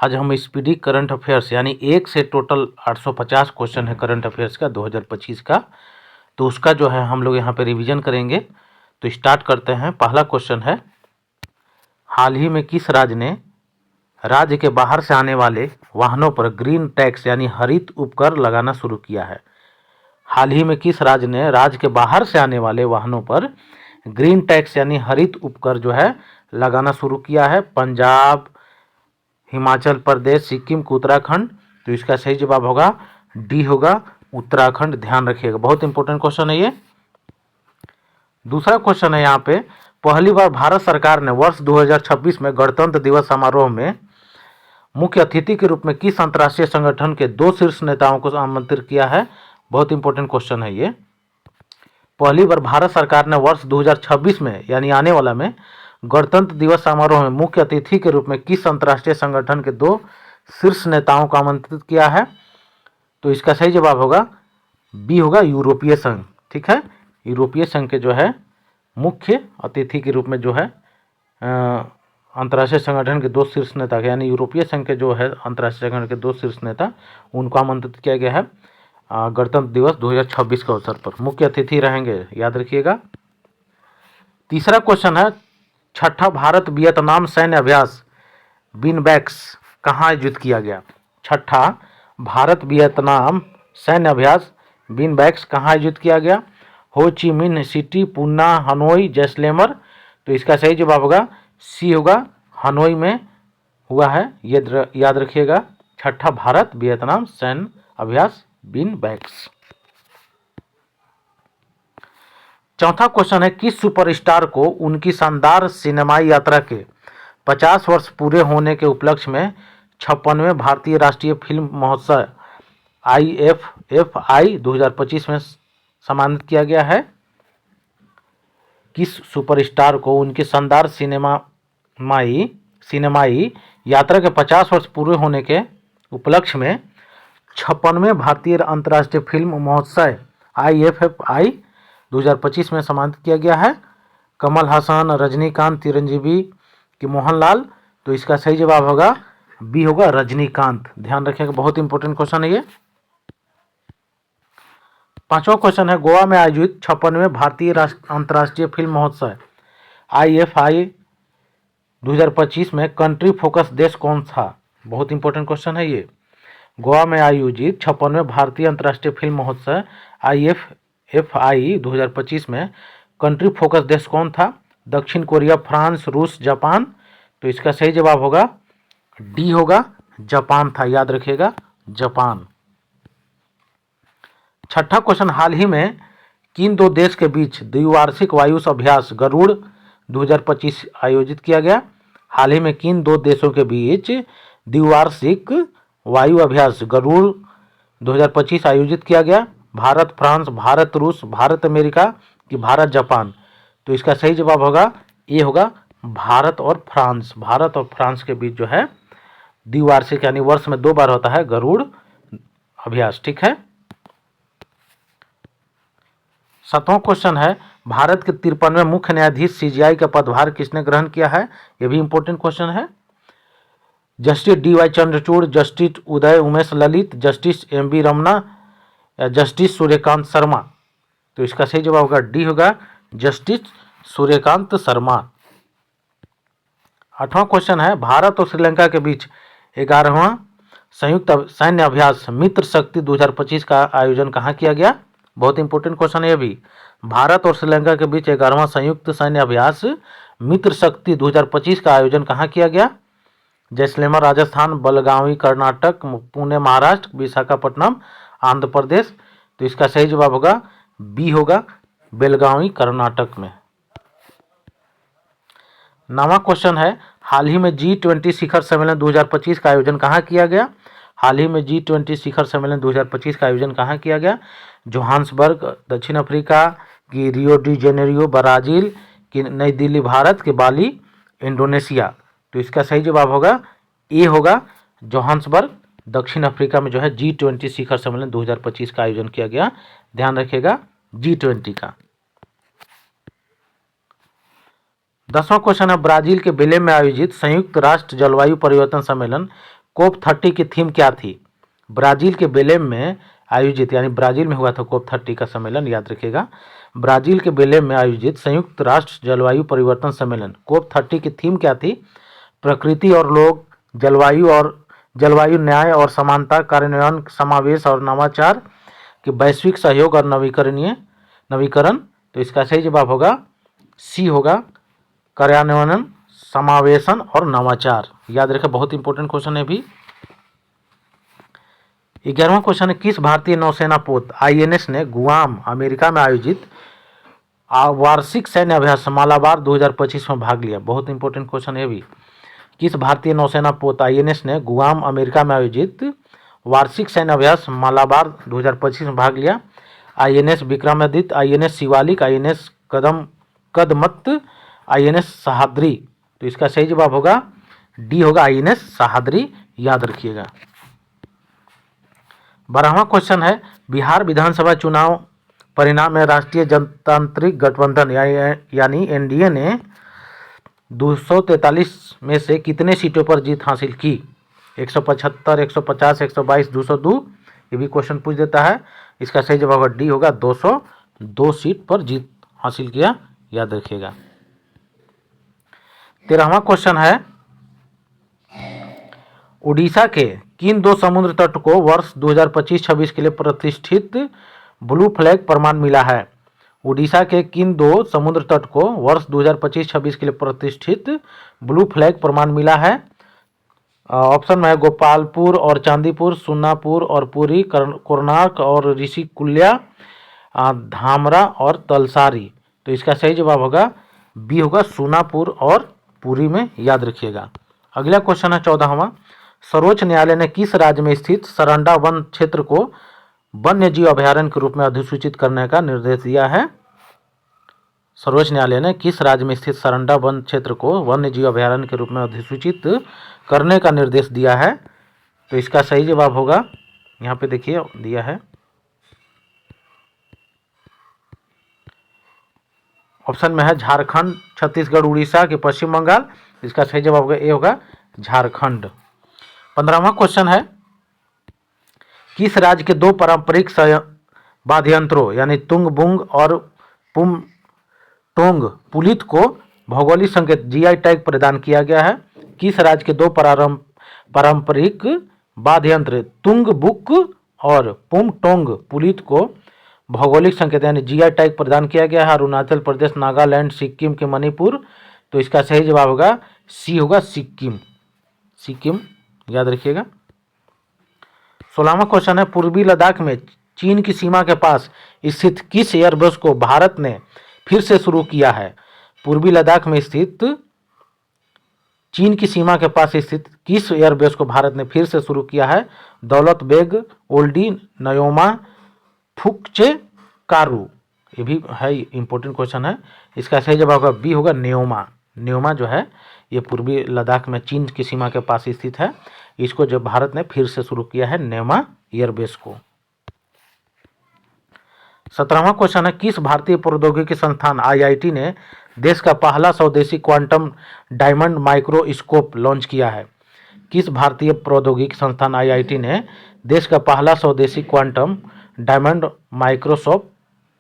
आज हम speedy current affairs यानी एक से टोटल 850 क्वेश्चन है करंट अफेयर्स का 2025 का, तो उसका जो है हम लोग यहाँ पे रिवीजन करेंगे। तो स्टार्ट करते हैं। पहला क्वेश्चन है, हाल ही में किस राज्य ने राज्य के बाहर से आने वाले वाहनों पर ग्रीन टैक्स यानी हरित उपकर लगाना शुरू किया है? हाल ही में किस राज्य ने राज्य के बाहर से आने वाले वाहनों पर ग्रीन टैक्स यानी हरित उपकर जो है लगाना शुरू किया है? पंजाब, हिमाचल प्रदेश, सिक्किम की उत्तराखंड? तो इसका सही जवाब होगा डी होगा उत्तराखंड। ध्यान रखिएगा, बहुत इंपॉर्टेंट क्वेश्चन है ये। दूसरा क्वेश्चन है यहाँ पे, पहली बार भारत सरकार ने वर्ष 2026 में गणतंत्र दिवस समारोह में मुख्य अतिथि के रूप में किस अंतर्राष्ट्रीय संगठन के 2 शीर्ष नेताओं को आमंत्रित किया है? बहुत इंपॉर्टेंट क्वेश्चन है ये। पहली बार भारत सरकार ने वर्ष 2026 में यानी आने वाला में गणतंत्र दिवस समारोह में मुख्य अतिथि के रूप में किस अंतर्राष्ट्रीय संगठन के 2 शीर्ष नेताओं को आमंत्रित किया है? तो इसका सही जवाब होगा बी होगा यूरोपीय संघ। ठीक है, यूरोपीय संघ के जो है मुख्य अतिथि के रूप में जो है अंतर्राष्ट्रीय संगठन के 2 शीर्ष नेता यानी यूरोपीय संघ के जो है अंतर्राष्ट्रीय संगठन के 2 शीर्ष नेता, उनको आमंत्रित किया गया है गणतंत्र दिवस 2026 के अवसर पर। मुख्य अतिथि रहेंगे, याद रखिएगा। तीसरा क्वेश्चन है, छठा भारत वियतनाम सैन्य अभ्यास बिनबैक्स कहाँ आयोजित किया गया? छठा भारत वियतनाम सैन्य अभ्यास बिनबैक्स कहाँ आयोजित किया गया? हो Chi Minh city, Poona, Hanoi, Jaisalmer? तो इसका सही जवाब होगा सी होगा हनोई में हुआ है, ये याद रखिएगा। छठा भारत वियतनाम सैन्य अभ्यास बिनबैक्स। चौथा क्वेश्चन है, किस सुपरस्टार को उनकी शानदार सिनेमाई यात्रा के 50 वर्ष पूरे होने के उपलक्ष्य में 56वें भारतीय राष्ट्रीय फिल्म महोत्सव IFFI 2025 में सम्मानित किया गया है? किस सुपरस्टार को उनकी शानदार सिनेमाई यात्रा के 50 वर्ष पूरे होने के उपलक्ष्य में 56वें भारतीय अंतर्राष्ट्रीय फिल्म महोत्सव IFFI 2025 में सम्मानित किया गया है? कमल हासन, रजनीकांत, चिरंजीवी कि मोहनलाल? तो इसका सही जवाब होगा बी होगा रजनीकांत। ध्यान रखिएगा, बहुत इंपॉर्टेंट क्वेश्चन है ये। पांचवा क्वेश्चन है, गोवा में आयोजित 56वें भारतीय अंतर्राष्ट्रीय फिल्म महोत्सव IFFI 2025 में कंट्री फोकस देश कौन था? बहुत इंपॉर्टेंट क्वेश्चन है ये। गोवा में आयोजित 56वें भारतीय अंतर्राष्ट्रीय फिल्म महोत्सव IFFI 2025 में कंट्री फोकस देश कौन था? दक्षिण कोरिया, फ्रांस, रूस, जापान? तो इसका सही जवाब होगा डी होगा जापान था, याद रखिएगा जापान। छठा क्वेश्चन, हाल ही में किन 2 देश के बीच द्विवार्षिक वायु अभ्यास गरुड़ 2025 आयोजित किया गया? हाल ही में किन 2 देशों के बीच द्विवार्षिक वायु अभ्यास गरुड़ 2025 आयोजित किया गया? भारत फ्रांस, भारत रूस, भारत अमेरिका कि भारत जापान? तो इसका सही जवाब होगा ये होगा भारत और फ्रांस। भारत और फ्रांस के बीच जो है द्विवार्षिक यानी वर्ष में 2 बार होता है गरुड़ अभ्यास। ठीक है। 7वां क्वेश्चन है, भारत के 53वें मुख्य न्यायाधीश CJI का पदभार किसने ग्रहण किया है? यह भी इंपॉर्टेंट क्वेश्चन है। Justice DY Chandrachud, justice Uday Umesh Lalit, justice MB Ramna या जस्टिस सूर्यकांत शर्मा? तो इसका सही जवाब होगा डी होगा जस्टिस सूर्यकांत शर्मा। 8वां क्वेश्चन है, भारत और श्रीलंका के बीच 11वां संयुक्त सैन्य अभ्यास मित्र शक्ति 2025 का आयोजन कहाँ किया गया? बहुत इंपॉर्टेंट क्वेश्चन है भी। भारत और श्रीलंका के बीच 11वां संयुक्त सैन्य अभ्यास मित्र शक्ति 2025 का आयोजन कहाँ किया गया? जैसलमेर राजस्थान, बेलगावी कर्नाटक, पुणे महाराष्ट्र, विशाखापट्टनम आंध्र प्रदेश? तो इसका सही जवाब होगा बी होगा बेलगावी कर्नाटक में। 9वां क्वेश्चन है, हाल ही में G20 शिखर सम्मेलन 2025 का आयोजन कहाँ किया गया? हाल ही में G20 शिखर सम्मेलन 2025 का आयोजन कहाँ किया गया? जोहान्सबर्ग दक्षिण अफ्रीका की रियो डी जेनेरियो ब्राजील की नई दिल्ली भारत के बाली इंडोनेशिया? तो इसका सही जवाब होगा ए होगा जोहान्सबर्ग दक्षिण अफ्रीका में जो है G20 शिखर सम्मेलन 2025 का आयोजन किया गया। ध्यान रखिएगा G20 का। 10वां क्वेश्चन है ब्राजील के बेलेम में आयोजित संयुक्त राष्ट्र जलवायु परिवर्तन सम्मेलन COP30 की थीम क्या थी? ब्राजील के बेलेम में आयोजित यानी ब्राजील में हुआ था COP30 का सम्मेलन, याद रखिएगा। ब्राजील के बेलेम में आयोजित संयुक्त राष्ट्र जलवायु परिवर्तन सम्मेलन COP30 की थीम क्या थी? प्रकृति और लोग, जलवायु न्याय और समानता, कार्यान्वयन, समावेश और नवाचार कि वैश्विक सहयोग और नवीकरण। तो इसका सही जवाब होगा सी होगा, कार्यान्वयन, समावेशन और नवाचार। याद रखें, बहुत इंपॉर्टेंट क्वेश्चन है भी। 11वां क्वेश्चन है किस भारतीय नौसेना पोत INS ने गुआम अमेरिका में आयोजित वार्षिक सैन्य अभ्यास मालाबार 2025 में भाग लिया? बहुत इंपॉर्टेंट क्वेश्चन है भी। किस भारतीय नौसेना पोत INS ने गुआम अमेरिका में आयोजित वार्षिक सैन्य अभ्यास मालाबार 2025 में भाग लिया? INS Vikramaditya, INS Shivalik, INS Kadmat, INS Sahyadri. तो इसका सही जवाब होगा डी होगा, INS सहाद्री, याद रखिएगा। 12वां क्वेश्चन है बिहार विधानसभा चुनाव परिणाम में राष्ट्रीय जनतांत्रिक गठबंधन यानी NDA ने 243 में से कितने सीटों पर जीत हासिल की? 175, 150, 122, 202। ये भी क्वेश्चन पूछ देता है। इसका सही जवाब डी होगा, 202 सीट पर जीत हासिल किया, याद रखिएगा। 13वां क्वेश्चन है उड़ीसा के किन दो समुद्र तट को वर्ष 2025-26 के लिए प्रतिष्ठित ब्लू फ्लैग प्रमाण मिला है? उड़ीसा के किन दो समुद्र तट को वर्ष 2025-26 के लिए प्रतिष्ठित ब्लू फ्लैग प्रमाण मिला है? ऑप्शन में है गोपालपुर और चांदीपुर, सुन्नापुर और पुरी, कोणार्क और ऋषिकुल्या, धामरा और तलसारी। तो इसका सही जवाब होगा बी होगा, सुनापुर और पुरी में, याद रखिएगा। अगला क्वेश्चन है 14वां सर्वोच्च न्यायालय ने किस राज्य में स्थित सरंडा वन क्षेत्र को वन्य जीव अभयारण्य के रूप में अधिसूचित करने का निर्देश दिया है? सर्वोच्च न्यायालय ने किस राज्य में स्थित सरंडा वन क्षेत्र को वन्य जीव अभयारण्य के रूप में अधिसूचित करने का निर्देश दिया है? तो इसका सही जवाब होगा, यहाँ पे देखिए दिया है, ऑप्शन में है झारखंड, छत्तीसगढ़, उड़ीसा के पश्चिम बंगाल। इसका सही जवाब होगा ए होगा, झारखंड। 15वां क्वेश्चन है किस राज्य के दो पारंपरिक वाद्य यंत्रों यानी तुंग बुंग और पुमटोंग पुलित को भौगोलिक संकेत GI टैग प्रदान किया गया है? किस राज्य के दो पारंपरिक वाद्य यंत्र तुंग बुक और पुमटोंग पुलित को भौगोलिक संकेत यानी GI टैग प्रदान किया गया है? अरुणाचल प्रदेश, नागालैंड, सिक्किम के मणिपुर। तो इसका सही जवाब होगा सी होगा, सिक्किम, सिक्किम, याद रखिएगा। 16वां क्वेश्चन है पूर्वी लद्दाख में चीन की सीमा के पास स्थित किस एयरबेस को भारत ने फिर से शुरू किया है? पूर्वी लद्दाख में स्थित चीन की सीमा के पास स्थित किस एयरबेस को भारत ने फिर से शुरू किया है? दौलत बेग, ओल्डी, नयोमा, फुकचे, कारू। ये भी है इंपॉर्टेंट क्वेश्चन है। इसका सही जवाब होगा बी होगा, न्योमा। न्योमा जो है ये पूर्वी लद्दाख में चीन की सीमा के पास स्थित है। इसको जो भारत ने फिर से शुरू किया है न्योमा एयरबेस को। 17वां क्वेश्चन है किस भारतीय प्रौद्योगिकी संस्थान IIT ने देश का पहला स्वदेशी क्वांटम डायमंड माइक्रोस्कोप लॉन्च किया है? किस भारतीय प्रौद्योगिकी संस्थान IIT ने देश का पहला स्वदेशी क्वांटम डायमंड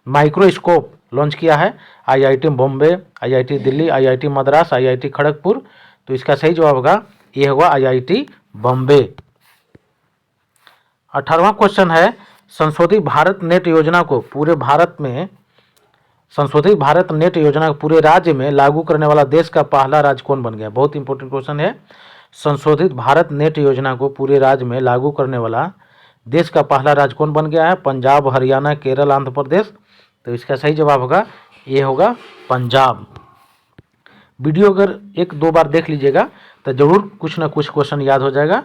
माइक्रोस्कोप लॉन्च किया है? IIT Bombay, IIT Delhi, IIT Madras, IIT Kharagpur. तो इसका सही जवाब होगा ये होगा IIT बॉम्बे। 18वां क्वेश्चन है संशोधित भारत नेट योजना को पूरे राज्य में लागू करने वाला देश का पहला राज्य कौन बन गया? बहुत इंपॉर्टेंट क्वेश्चन है। संशोधित भारत नेट योजना को पूरे राज्य में लागू करने वाला देश का पहला राज्य कौन बन गया है? पंजाब, हरियाणा, केरल, आंध्र प्रदेश। तो इसका सही जवाब होगा ये होगा, पंजाब। वीडियो अगर 1-2 बार देख लीजिएगा तो जरूर कुछ ना कुछ क्वेश्चन याद हो जाएगा।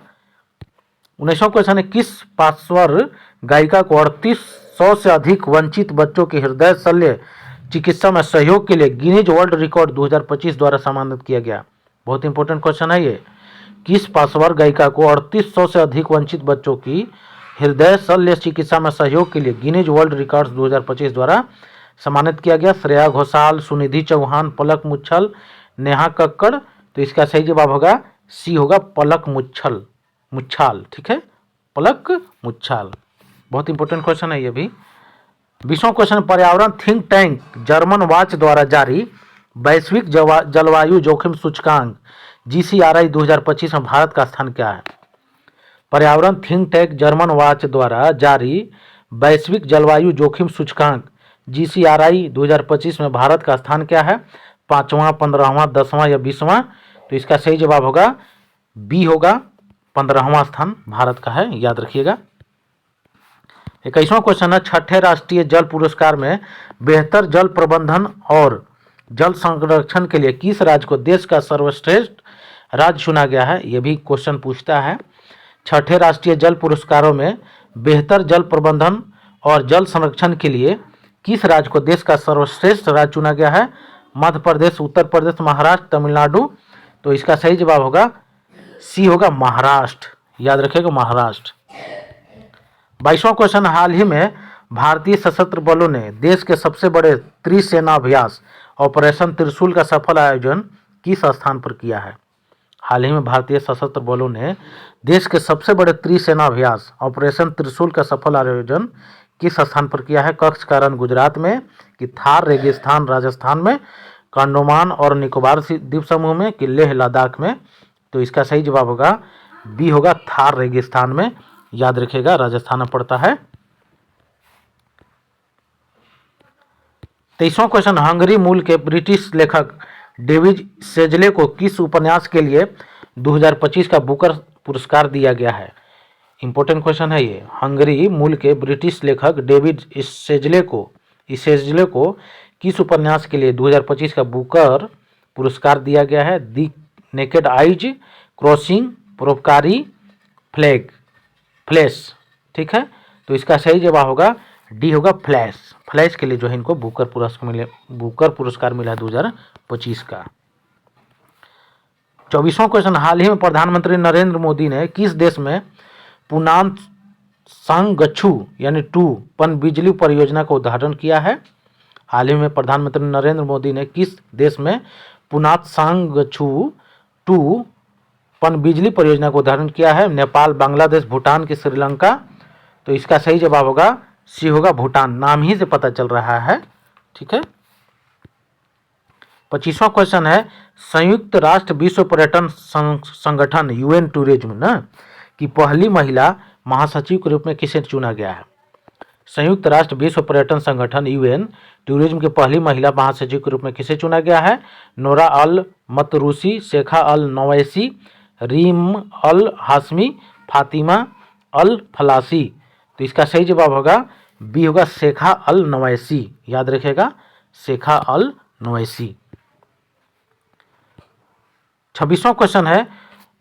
19वां क्वेश्चन है किस पार्श्वर गायिका को 3800 से अधिक वंचित बच्चों के हृदय शल्य चिकित्सा में सहयोग के लिए गिनीज वर्ल्ड रिकॉर्ड 2025 द्वारा सम्मानित किया गया? बहुत इंपॉर्टेंट क्वेश्चन है ये। किस पार्श्वर गायिका को 3800 से अधिक वंचित बच्चों की हृदय शल्य चिकित्सा में सहयोग के लिए गिनीज वर्ल्ड रिकॉर्ड 2025 द्वारा सम्मानित किया गया? श्रेया घोषाल, सुनिधि चौहान, पलक मुच्छल, नेहा कक्कड़। तो इसका सही जवाब होगा सी होगा पलक मुच्छाल। ठीक है, पलक मुच्छाल। बहुत इंपॉर्टेंट क्वेश्चन है ये भी। 20वां क्वेश्चन, पर्यावरण थिंक टैंक जर्मन वाच द्वारा जारी वैश्विक जलवायु जोखिम सूचकांक GCRI 2025 में भारत का स्थान क्या है? पर्यावरण थिंक टैंक जर्मन वाच द्वारा जारी वैश्विक जलवायु जोखिम सूचकांक GCRI 2025 में भारत का स्थान क्या है? 5वां, 15वां, 10वां या 20वां? तो इसका सही जवाब होगा बी होगा 15वां स्थान भारत का है, याद रखिएगा। 21वां क्वेश्चन है, छठे राष्ट्रीय जल पुरस्कार में बेहतर जल प्रबंधन और जल संरक्षण के लिए किस राज्य को देश का सर्वश्रेष्ठ राज्य चुना गया है? यह भी क्वेश्चन पूछता है। छठे राष्ट्रीय जल पुरस्कारों में बेहतर जल प्रबंधन और जल संरक्षण के लिए किस राज्य को देश का सर्वश्रेष्ठ राज्य चुना गया है? मध्य प्रदेश, उत्तर प्रदेश, महाराष्ट्र, तमिलनाडु? तो इसका सही जवाब होगा सी होगा महाराष्ट्र, याद रखिएगा महाराष्ट्र। 22वां क्वेश्चन, हाल ही में भारतीय सशस्त्र बलों ने देश के सबसे बड़े त्रिसेना अभ्यास ऑपरेशन त्रिशूल का सफल आयोजन किस स्थान पर किया है? हाल ही में भारतीय सशस्त्र बलों ने देश के सबसे बड़े त्रिसेना अभ्यास ऑपरेशन त्रिशूल का सफल आयोजन किस स्थान पर किया है? कक्ष गुजरात में, कि थार रेगिस्तान राजस्थान में, कि अंडमान और निकोबार द्वीप समूह में, कि लेह लद्दाख में? तो इसका सही जवाब होगा बी होगा थार रेगिस्तान में, याद रखिएगा राजस्थान में पड़ता है। 23वां क्वेश्चन, हंगरी मूल के ब्रिटिश लेखक डेविड सेजले को किस उपन्यास के लिए 2025 का बुकर पुरस्कार दिया गया है? इंपॉर्टेंट क्वेश्चन है ये। हंगरी मूल के ब्रिटिश लेखक डेविड सेजले को किस उपन्यास के लिए 2025 का बुकर पुरस्कार दिया गया है? दी नेकेड आइज, क्रॉसिंग, परोपकारी, फ्लैश। ठीक है, तो इसका सही जवाब होगा डी होगा फ्लैश के लिए जो है इनको बुकर पुरस्कार मिला 2025 का। 24वां क्वेश्चन, हाल ही में प्रधानमंत्री नरेंद्र मोदी ने किस देश में पुनात सांगछू यानी 2 पनबिजली परियोजना का उद्घाटन किया है? हाल ही में प्रधानमंत्री नरेंद्र मोदी ने किस देश में पुनात सांगछू 2 पनबिजली परियोजना का उद्घाटन किया है? नेपाल, बांग्लादेश, भूटान की श्रीलंका? तो इसका सही जवाब होगा सी होगा भूटान, नाम ही से पता चल रहा है। ठीक है, 25वां क्वेश्चन है, संयुक्त राष्ट्र विश्व पर्यटन संगठन UN टूरिज्म ना की पहली महिला महासचिव के रूप में किसे चुना गया है? संयुक्त राष्ट्र विश्व पर्यटन संगठन UN टूरिज्म की पहली महिला महासचिव के रूप में किसे चुना गया है? नोरा अल मतरूसी, शेखा अल नवैसी, रीम अल हाशमी, फातिमा अल फलासी? तो इसका सही जवाब होगा बी होगा शेखा अल नवैसी, याद रखिएगा शेखा अल नवैसी। 26वां क्वेश्चन है,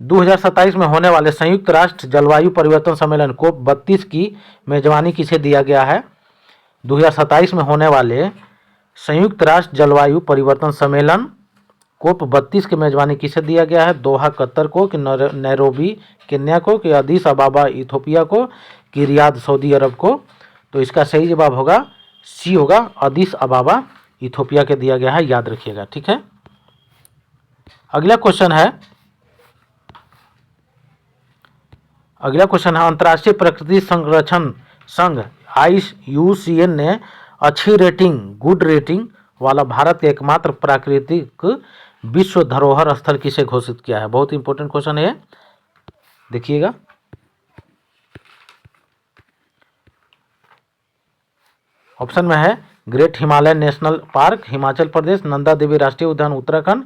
2027 में होने वाले संयुक्त राष्ट्र जलवायु परिवर्तन सम्मेलन COP32 की मेजबानी किसे दिया गया है? 2027 में होने वाले संयुक्त राष्ट्र जलवायु परिवर्तन सम्मेलन COP32 की मेजबानी किसे दिया गया है? दोहा कतर को, कि नैरोबी केन्या को, कि अदीस अबाबा इथोपिया को, कि रियाद सऊदी अरब को? तो इसका सही जवाब होगा सी होगा अदीस अबाबा इथोपिया के दिया गया है, याद रखिएगा। ठीक है, अगला क्वेश्चन है अंतर्राष्ट्रीय प्रकृति संरक्षण संघ IUCN ने अच्छी रेटिंग, गुड रेटिंग वाला भारत के एकमात्र प्राकृतिक विश्व धरोहर स्थल किसे घोषित किया है? बहुत इंपॉर्टेंट क्वेश्चन है, देखिएगा। ऑप्शन में है great Himalaya national park Himachal Pradesh, Nanda Devi राष्ट्रीय उद्यान उत्तराखंड,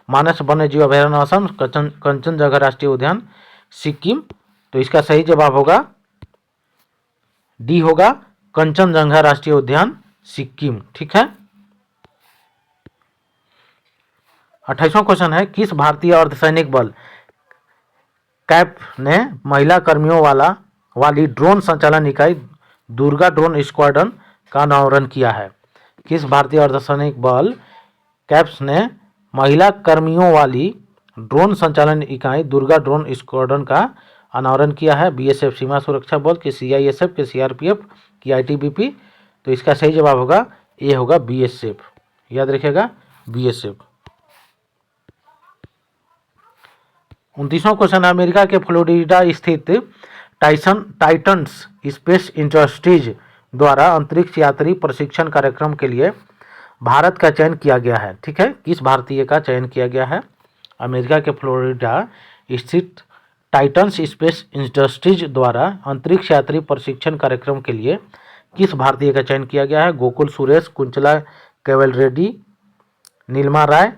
मानस वन्यजीव अभयारण्य असम, कंचनजंगा राष्ट्रीय उद्यान सिक्किम? तो इसका सही जवाब होगा डी होगा कंचनजंगा राष्ट्रीय उद्यान सिक्किम। ठीक है, 28वां क्वेश्चन है, किस भारतीय अर्धसैनिक बल कैप ने महिला कर्मियों वाली ड्रोन संचालन इकाई दुर्गा ड्रोन स्क्वाड्रन का अनावरण किया है? किस भारतीय अर्धसैनिक बल कैप्स ने महिला कर्मियों वाली ड्रोन संचालन इकाई दुर्गा ड्रोन स्क्वाड्रन का अनावरण किया है? BSF सीमा सुरक्षा बल, के CISF, के CRPF, की ITBP? तो इसका सही जवाब होगा ए होगा BSF, याद रखिएगा BSF। 29वां क्वेश्चन है, अमेरिका के फ्लोरिडा स्थित टाइटन्स स्पेस इंडस्ट्रीज द्वारा अंतरिक्ष यात्री प्रशिक्षण कार्यक्रम के लिए भारत का चयन किया गया है। ठीक है, किस भारतीय का चयन किया गया है? अमेरिका के फ्लोरिडा स्थित टाइटन्स स्पेस इंडस्ट्रीज द्वारा अंतरिक्ष यात्री प्रशिक्षण कार्यक्रम के लिए किस भारतीय का चयन किया गया है? गोकुल सुरेश, कुंचला केवल रेड्डी, नीलमा राय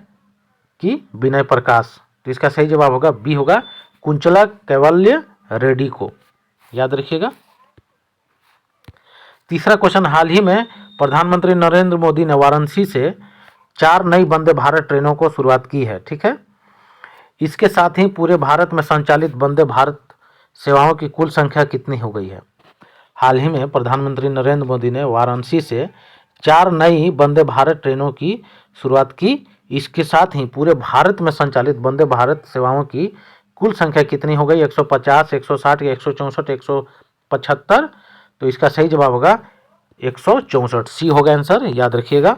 की विनय प्रकाश। तो इसका सही जवाब होगा बी होगा कुंचला कैवल्य रेड्डी को, याद रखिएगा। तीसरा क्वेश्चन, हाल ही में प्रधानमंत्री नरेंद्र मोदी ने वाराणसी से 4 नई वंदे भारत ट्रेनों को शुरुआत की है। ठीक है, इसके साथ ही पूरे भारत में संचालित वंदे भारत सेवाओं की कुल संख्या कितनी हो गई है? हाल ही में प्रधानमंत्री नरेंद्र मोदी ने वाराणसी से 4 नई वंदे भारत ट्रेनों की शुरुआत की। इसके साथ ही पूरे भारत में संचालित वंदे भारत सेवाओं की कुल संख्या कितनी हो गई? 150, 160, 164, 175। तो इसका सही जवाब होगा 164, सी होगा आंसर, याद रखिएगा।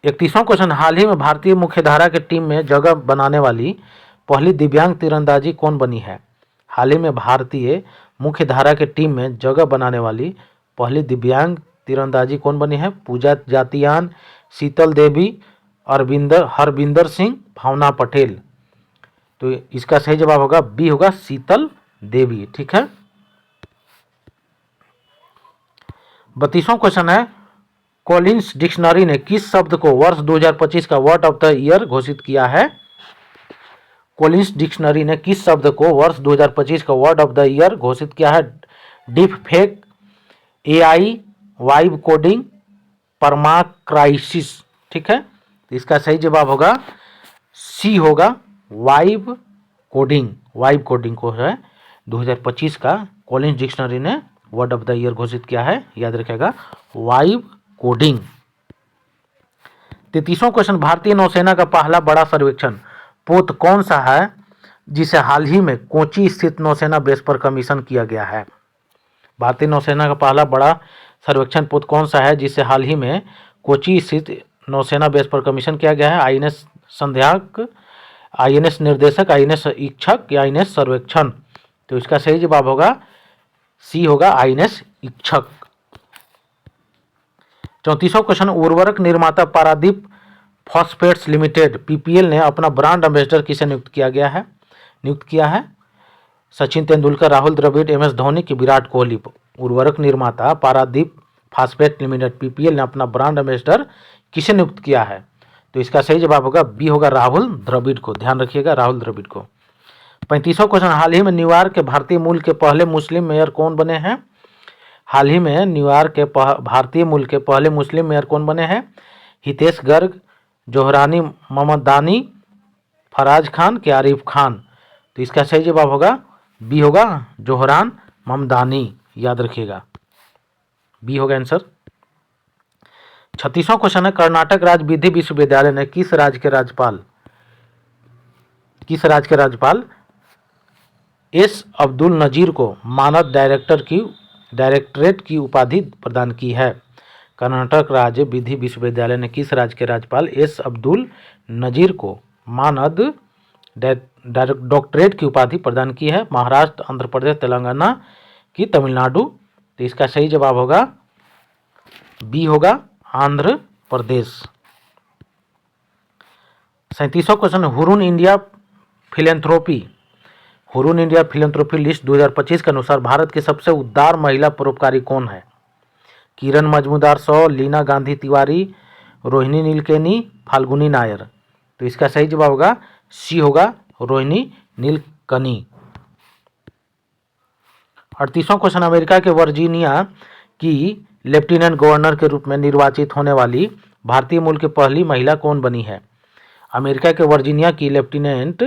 31वां क्वेश्चन, हाल ही में भारतीय मुख्यधारा की टीम में जगह बनाने वाली पहली दिव्यांग तीरंदाजी कौन बनी है? हाल ही में भारतीय मुख्यधारा की टीम में जगह बनाने वाली पहली दिव्यांग तीरंदाजी कौन बनी है? पूजा जातियान, शीतल देवी, हरविंदर सिंह, भावना पटेल। तो इसका सही जवाब होगा बी होगा शीतल देवी। ठीक है, 32वां क्वेश्चन है, कॉलिंस डिक्शनरी ने किस शब्द को वर्ष 2025 का वर्ड ऑफ द ईयर घोषित किया है? कॉलिंस डिक्शनरी ने किस शब्द को वर्ष 2025 का वर्ड ऑफ द ईयर घोषित किया है? Deep fake, AI, vibe coding, permacrisis. ठीक है, इसका सही जवाब होगा सी होगा वाइब कोडिंग। वाइब कोडिंग को है 2025 का कॉलिंस डिक्शनरी ने वर्ड ऑफ द ईयर घोषित किया है, याद रखिएगा वाइब कोडिंग। 33वां क्वेश्चन, भारतीय नौसेना का पहला बड़ा सर्वेक्षण पोत कौन सा है जिसे हाल ही में कोची स्थित नौसेना बेस पर कमीशन किया गया है? भारतीय नौसेना का पहला बड़ा सर्वेक्षण पोत कौन सा है जिसे हाल ही में कोची स्थित नौसेना बेस पर कमीशन किया गया है? आईएनएस संध्याक, आईएनएस निर्देशक, आईएनएस इच्छक या आईएनएस सर्वेक्षण। तो इसका सही जवाब होगा सी होगा आईएनएस इच्छक। 34वां क्वेश्चन, उर्वरक निर्माता पारादीप फॉस्फेट्स लिमिटेड पीपीएल ने अपना ब्रांड एम्बेसडर किसे नियुक्त किया है? सचिन तेंदुलकर, राहुल द्रविड़, एमएस धोनी की विराट कोहली। उर्वरक निर्माता पारादीप फॉस्फेट लिमिटेड पीपीएल ने अपना ब्रांड एम्बेसडर किसे नियुक्त किया है? तो इसका सही जवाब होगा बी होगा राहुल द्रविड़ को, ध्यान रखिएगा राहुल द्रविड़ को। 35वां क्वेश्चन, हाल ही में न्यूयॉर्क के भारतीय मूल के पहले मुस्लिम मेयर कौन बने हैं? हाल ही में न्यूयॉर्क के भारतीय मूल के पहले मुस्लिम मेयर कौन बने हैं? हितेश गर्ग, जोहरानी ममदानी, फराज खान के आरिफ खान। तो इसका सही जवाब होगा बी होगा जोहरान ममदानी, याद रखिएगा बी होगा आंसर। 36वां क्वेश्चन है, कर्नाटक राज्य विधि विश्वविद्यालय ने किस राज्य के राज्यपाल एस अब्दुल नजीर को मानद डायरेक्टरेट की उपाधि प्रदान की है? कर्नाटक राज्य विधि विश्वविद्यालय ने किस राज्य के राज्यपाल एस अब्दुल नजीर को मानद डॉक्टरेट की उपाधि प्रदान की है? महाराष्ट्र, आंध्र प्रदेश, तेलंगाना की तमिलनाडु। तो इसका सही जवाब होगा बी होगा आंध्र प्रदेश। 37वां question, Hurun India philanthropy list 2025 के अनुसार भारत की सबसे उदार महिला परोपकारी कौन है? किरण मजूमदार 100, लीना गांधी तिवारी, रोहिणी नीलकेनी, फाल्गुनी नायर। तो इसका सही जवाब होगा सी होगा रोहिणी नीलकनी। 38वां क्वेश्चन, अमेरिका के वर्जीनिया की लेफ्टिनेंट गवर्नर के रूप में निर्वाचित होने वाली भारतीय मूल की पहली महिला कौन बनी है? अमेरिका के वर्जीनिया की लेफ्टिनेंट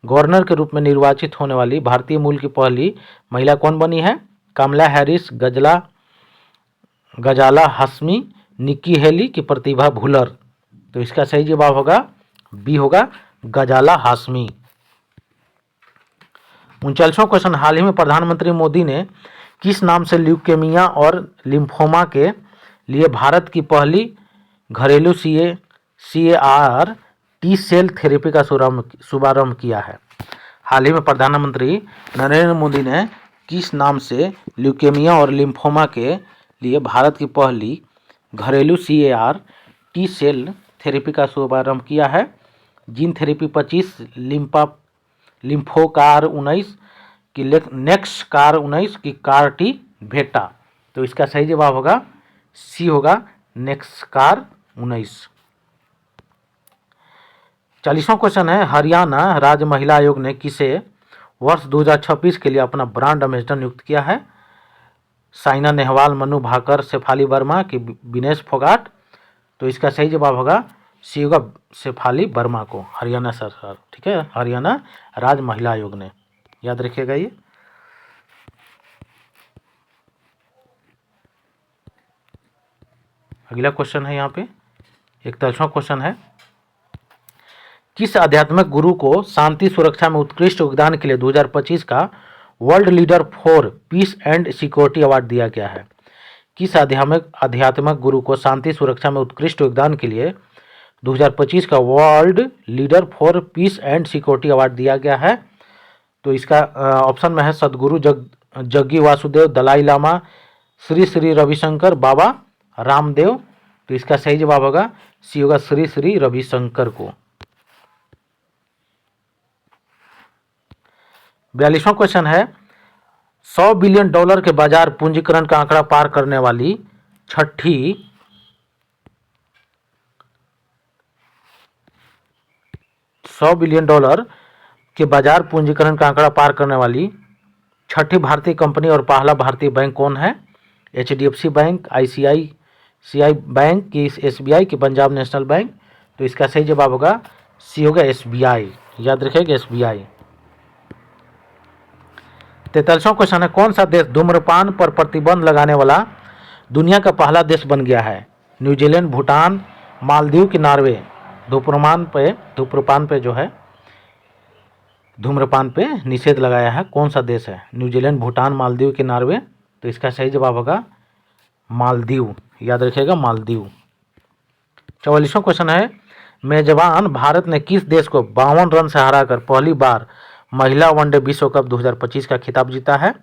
गवर्नर के रूप में निर्वाचित होने वाली भारतीय मूल की पहली महिला कौन बनी है? कमला हैरिस, गजाला हाशमी, निक्की हेली की प्रतिभा भुलर। तो इसका सही जवाब होगा बी होगा गजाला हाशमी। 39वां क्वेश्चन, हाल ही में प्रधानमंत्री मोदी ने किस नाम से ल्यूकेमिया और लिम्फोमा के लिए भारत की पहली घरेलू CAR टी सेल थेरेपी का शुभारंभ किया है? हाल ही में प्रधानमंत्री नरेंद्र मोदी ने किस नाम से ल्यूकेमिया और लिम्फोमा के लिए भारत की पहली घरेलू CAR टी सेल थेरेपी का शुभारंभ किया है? जीन थेरेपी 25, लिम्फोकार 19 की नेक्सकार 19 की कार टी भेटा? तो इसका सही जवाब होगा सी होगा नेक्सकार 19। 40वां क्वेश्चन है, हरियाणा राज्य महिला आयोग ने किसे वर्ष 2026 के लिए अपना ब्रांड एम्बेसडर नियुक्त किया है? साइना नेहवाल, मनु भाकर, शेफाली वर्मा की विनेश फोगाट? तो इसका सही जवाब होगा सी होगा शेफाली वर्मा को, हरियाणा सरकार, ठीक है, हरियाणा राज्य महिला आयोग ने, याद रखिएगा ये। अगला क्वेश्चन है यहाँ पे 41वां क्वेश्चन है, किस आध्यात्मिक गुरु को शांति सुरक्षा में उत्कृष्ट योगदान के लिए 2025 का world leader for piece and security award दिया गया है? किस आध्यात्मिक गुरु को शांति सुरक्षा में उत्कृष्ट योगदान के लिए 2025 का world leader for piece and security award दिया गया है? तो इसका ऑप्शन में है सदगुरु जग्गी वासुदेव, दलाई लामा, श्री श्री रविशंकर, बाबा रामदेव? तो इसका सही जवाब होगा सी होगा श्री श्री रविशंकर को। 42वां क्वेश्चन है, $100 बिलियन के बाजार पूंजीकरण का आंकड़ा पार करने वाली छठी $100 बिलियन के बाजार पूंजीकरण का आंकड़ा पार करने वाली छठी भारतीय कंपनी और पहला भारतीय बैंक कौन है? HDFC बैंक, ICICI बैंक की SBI की पंजाब नेशनल बैंक? तो इसका सही जवाब होगा सी होगा SBI, याद रखिएगा SBI। 43वां क्वेश्चन है, कौन सा देश धूम्रपान पर प्रतिबंध लगाने वाला दुनिया का पहला देश बन गया है? न्यूजीलैंड, भूटान, मालदीव की नॉर्वे? धूम्रपान पे जो है धूम्रपान पे निषेध लगाया है, कौन सा देश है? न्यूजीलैंड, भूटान, मालदीव की नॉर्वे? तो इसका सही जवाब होगा मालदीव, याद रखिएगा मालदीव। 44वां क्वेश्चन है, मेजबान भारत ने किस देश को 52 रन से हराकर पहली बार महिला वनडे विश्व कप 2025 का खिताब जीता है?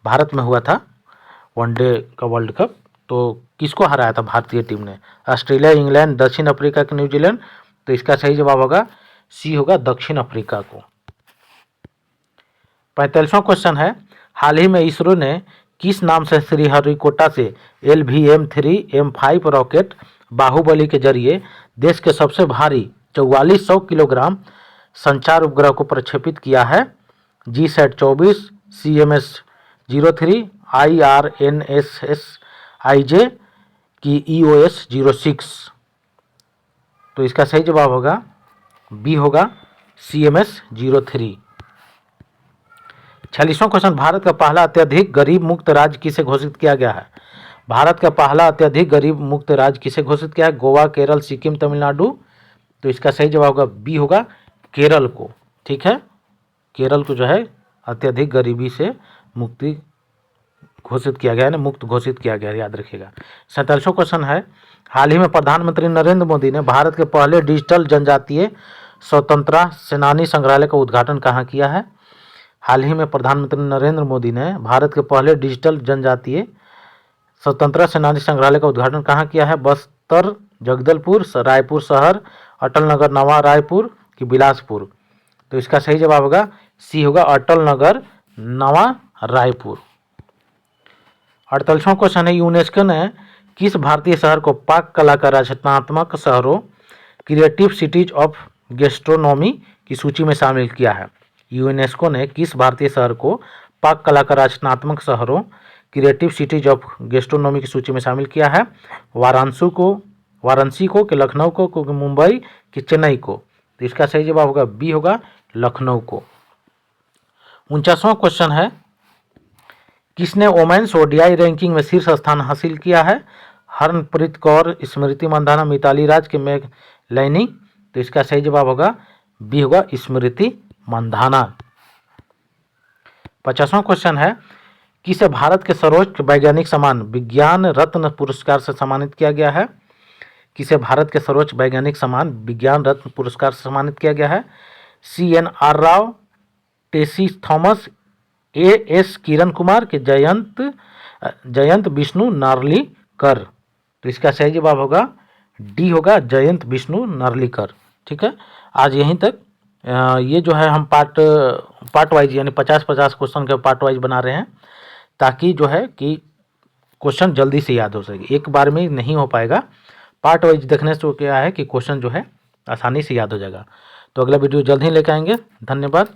भारत में हुआ था वनडे का वर्ल्ड कप, तो किसको हराया था भारतीय टीम ने? ऑस्ट्रेलिया, इंग्लैंड, दक्षिण अफ्रीका की न्यूजीलैंड? तो इसका सही जवाब होगा सी होगा दक्षिण अफ्रीका को। 45वां क्वेश्चन है, हाल ही में इसरो ने किस नाम से श्रीहरिकोटा से LVM-3 M5 रॉकेट बाहुबली के जरिए देश के सबसे भारी 4400 किलोग्राम संचार उपग्रह को प्रक्षेपित किया है? GSAT-24, CMS-03, IRNSS-IJ की EOS-06? तो इसका सही जवाब होगा बी होगा CMS-03। 46वां क्वेश्चन, भारत का पहला अत्यधिक गरीब मुक्त राज्य किसे घोषित किया गया है? भारत का पहला अत्यधिक गरीब मुक्त राज्य किसे घोषित किया है? गोवा, केरल, सिक्किम, तमिलनाडु? तो इसका सही जवाब होगा बी होगा केरल को, ठीक है, केरल को जो है अत्यधिक गरीबी से मुक्ति घोषित किया गया है, मुक्त घोषित किया गया है, याद रखिएगा। 47वां क्वेश्चन है, हाल ही में प्रधानमंत्री नरेंद्र मोदी ने भारत के पहले डिजिटल जनजातीय स्वतंत्रता सेनानी संग्रहालय का उद्घाटन कहाँ किया है? हाल ही में प्रधानमंत्री नरेंद्र मोदी ने भारत के पहले डिजिटल जनजातीय स्वतंत्रता सेनानी संग्रहालय का उद्घाटन कहाँ किया है? बस्तर, जगदलपुर, रायपुर शहर, अटल नगर नवा रायपुर कि बिलासपुर? तो इसका सही जवाब होगा सी होगा अटल नगर नवा रायपुर। 48वां क्वेश्चन है, यूनेस्को ने किस भारतीय शहर को पाक कला का रचनात्मक शहरों क्रिएटिव सिटीज ऑफ गैस्ट्रोनॉमी की सूची में शामिल किया है? यूनेस्को ने किस भारतीय शहर को पाक कला का रचनात्मक शहरों क्रिएटिव सिटीज ऑफ गैस्ट्रोनॉमी की सूची में शामिल किया है? वाराणसी को कि लखनऊ को कि मुंबई कि चेन्नई को? तो इसका सही जवाब होगा बी होगा लखनऊ को। 49वां क्वेश्चन है, किसने वोमेन्स ODI रैंकिंग में शीर्ष स्थान हासिल किया है? हरमनप्रीत कौर, स्मृति मंधाना, मिताली राज के मेघ लैनी? तो इसका सही जवाब होगा बी होगा स्मृति मंधाना। 50वां क्वेश्चन है, किसे भारत के सर्वोच्च वैज्ञानिक सम्मान विज्ञान रत्न पुरस्कार से सम्मानित किया गया है? किसे भारत के सर्वोच्च वैज्ञानिक सम्मान विज्ञान रत्न पुरस्कार से सम्मानित किया गया है? CNR राव, टेसी थॉमस, AS किरण कुमार के जयंत विष्णु नार्लिकर। तो इसका सही जवाब होगा डी होगा, जयंत विष्णु नार्लिकर। ठीक है, आज यहीं तक। ये जो है हम पार्ट वाइज यानी 50-50 क्वेश्चन के पार्ट वाइज बना रहे हैं, ताकि जो है कि क्वेश्चन जल्दी से याद हो सके। एक बार में नहीं हो पाएगा, पार्ट वाइज देखने से क्या है कि क्वेश्चन जो है आसानी से याद हो जाएगा। तो अगला वीडियो जल्द ही लेकर आएंगे। धन्यवाद।